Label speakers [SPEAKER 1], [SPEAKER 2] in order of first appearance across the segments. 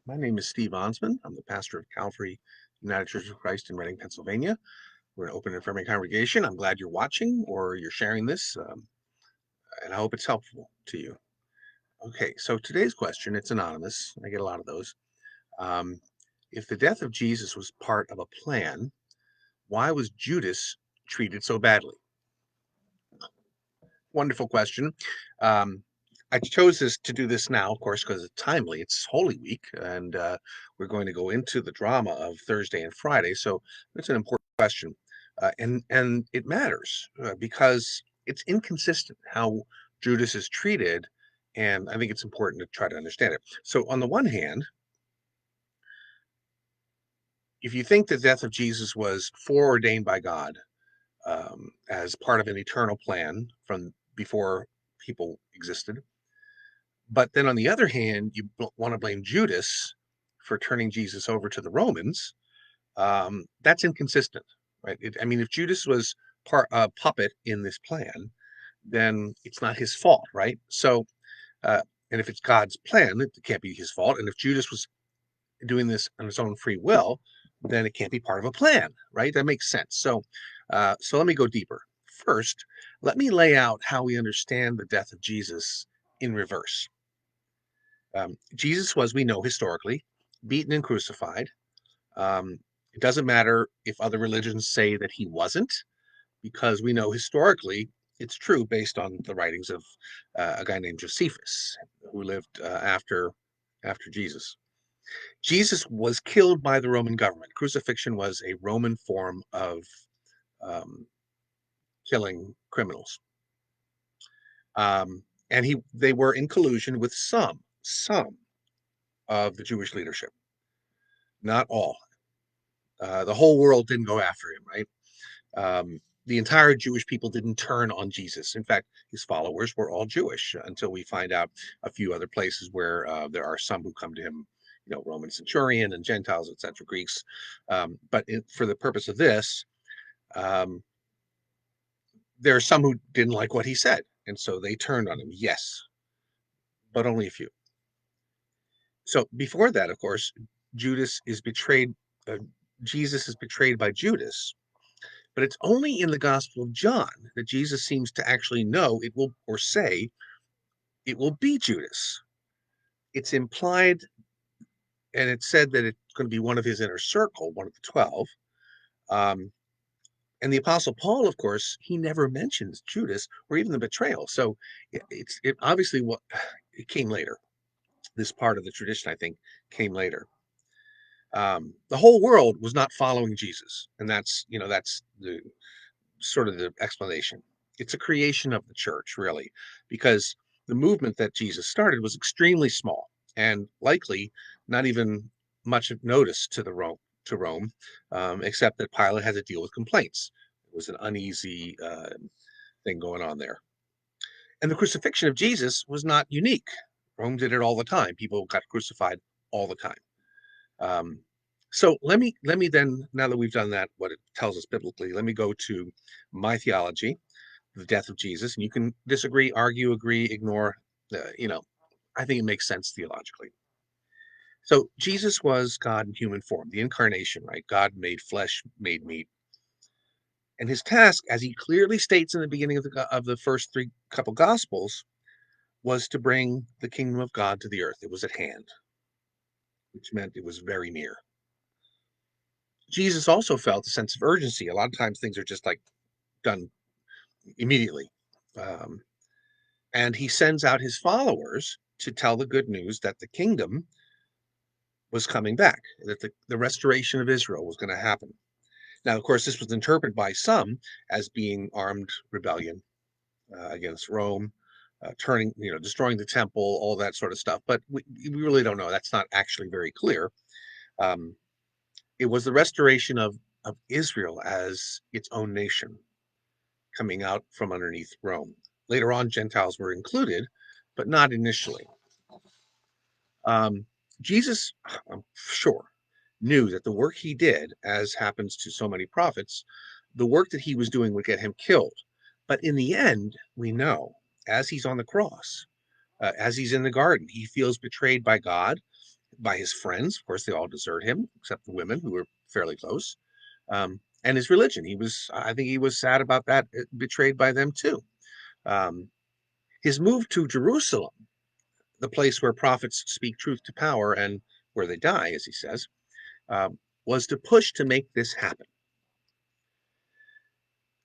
[SPEAKER 1] My name is Steve Onsman. I'm the pastor of Calvary United Church of Christ in Reading, Pennsylvania. We're an open and affirming congregation. I'm glad you're watching or you're sharing this, and I hope it's helpful to you. Okay, so today's question, it's anonymous. I get a lot of those. Um, if the death of Jesus was part of a plan, why was Judas treated so badly? Wonderful question. Um, I chose to do this now, of course, because it's timely. It's Holy Week, and we're going to go into the drama of Thursday and Friday. So it's an important question, and it matters because it's inconsistent how Judas is treated, and I think it's important to try to understand it. So on the one hand, if you think the death of Jesus was foreordained by God as part of an eternal plan from before people existed. But then on the other hand, you want to blame Judas for turning Jesus over to the Romans. That's inconsistent, right? I mean, if Judas was a puppet in this plan, then it's not his fault, right? So, uh, and if it's God's plan, it can't be his fault. And if Judas was doing this on his own free will, then it can't be part of a plan, right? That makes sense. So let me go deeper. First, let me lay out how we understand the death of Jesus in reverse. Jesus was, we know historically, beaten and crucified. Um, it doesn't matter if other religions say that he wasn't, because we know historically it's true based on the writings of a guy named Josephus, who lived after Jesus. Jesus was killed by the Roman government. Crucifixion was a Roman form of um, killing criminals, and they were in collusion with some of the Jewish leadership, not all. The whole world didn't go after him, right? The entire Jewish people didn't turn on Jesus. In fact, his followers were all Jewish until we find out a few other places where there are some who come to him, Roman centurion and Gentiles, etc., Greeks. For the purpose of this, um, there are some who didn't like what he said, and so they turned on him. Yes, but only a few. So before that, of course, Judas is betrayed. Uh, Jesus is betrayed by Judas. But it's only in the Gospel of John that Jesus seems to actually know it will, or say it will be Judas. It's implied, and it's said that it's going to be one of his inner circle, one of the 12. Um, and the Apostle Paul, of course, he never mentions Judas or even the betrayal. So it obviously what it came later. This part of the tradition, I think, came later. The whole world was not following Jesus, and that's the sort of the explanation. It's a creation of the church, really, because the movement that Jesus started was extremely small and likely not even much of notice to Rome, except that Pilate had to deal with complaints. It was an uneasy thing going on there. And the crucifixion of Jesus was not unique. Rome did it all the time. People got crucified all the time. Um, so let me then, now that we've done that, what it tells us biblically, let me go to my theology, the death of Jesus, and you can disagree, argue, agree, ignore. You know, I think it makes sense theologically. So Jesus was God in human form, the incarnation, right? God made flesh, made meat, and his task, as he clearly states in the beginning of the first three couple gospels, was to bring the kingdom of God to the earth. It was at hand, which meant it was very near. Jesus also felt a sense of urgency. A lot of times things are just like done immediately. Um, and he sends out his followers to tell the good news that the kingdom was coming back, that the restoration of Israel was going to happen. Now, of course, this was interpreted by some as being armed rebellion against Rome, destroying the temple, all that sort of stuff. But we really don't know. That's not actually very clear. Um, it was the restoration of Israel as its own nation, coming out from underneath Rome. Later on, Gentiles were included, but not initially. Um, Jesus, I'm sure, knew that the work he did, as happens to so many prophets, the work that he was doing would get him killed. But in the end, we know, as he's on the cross, as he's in the garden, he feels betrayed by God. by his friends. Of course, they all desert him, except the women who were fairly close. And his religion. I think he was sad about that, betrayed by them too. Um, his move to Jerusalem, the place where prophets speak truth to power and where they die, as he says, was to push to make this happen.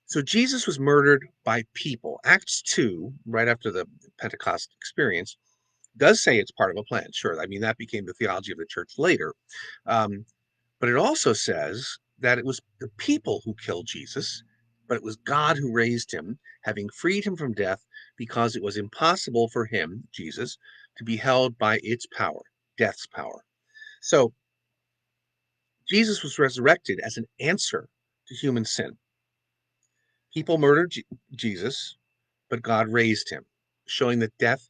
[SPEAKER 1] So Jesus was murdered by people. Acts 2, right after the Pentecost experience, does say it's part of a plan. Sure, I mean, that became the theology of the church later. Um, but it also says that it was the people who killed Jesus, but it was God who raised him, having freed him from death, because it was impossible for him, Jesus, to be held by its power, death's power. So Jesus was resurrected as an answer to human sin. People murdered Jesus, but God raised him, showing that death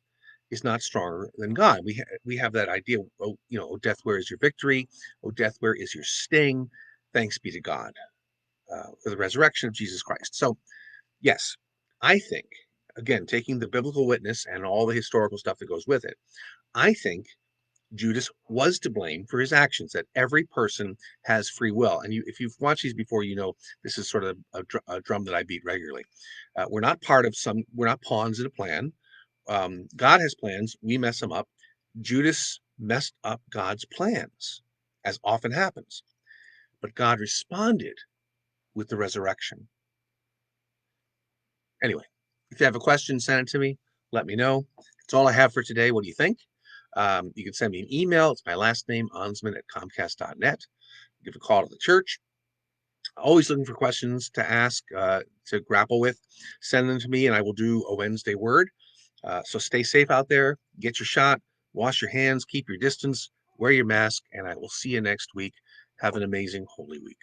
[SPEAKER 1] is not stronger than God. We have that idea. Oh, oh, death, where is your victory? Oh, death, where is your sting? Thanks be to God for the resurrection of Jesus Christ. So, yes, I think, again, taking the biblical witness and all the historical stuff that goes with it, I think Judas was to blame for his actions, that every person has free will. And if you've watched these before, this is sort of a drum that I beat regularly. We're not pawns in a plan. God has plans, we mess them up. Judas messed up God's plans, as often happens. But God responded with the resurrection. Anyway, if you have a question, send it to me. Let me know. That's all I have for today. What do you think? You can send me an email. It's my last name, onsman@comcast.net. Give a call to the church. Always looking for questions to ask, to grapple with. Send them to me, and I will do a Wednesday word. So stay safe out there. Get your shot. Wash your hands. Keep your distance. Wear your mask. And I will see you next week. Have an amazing Holy Week.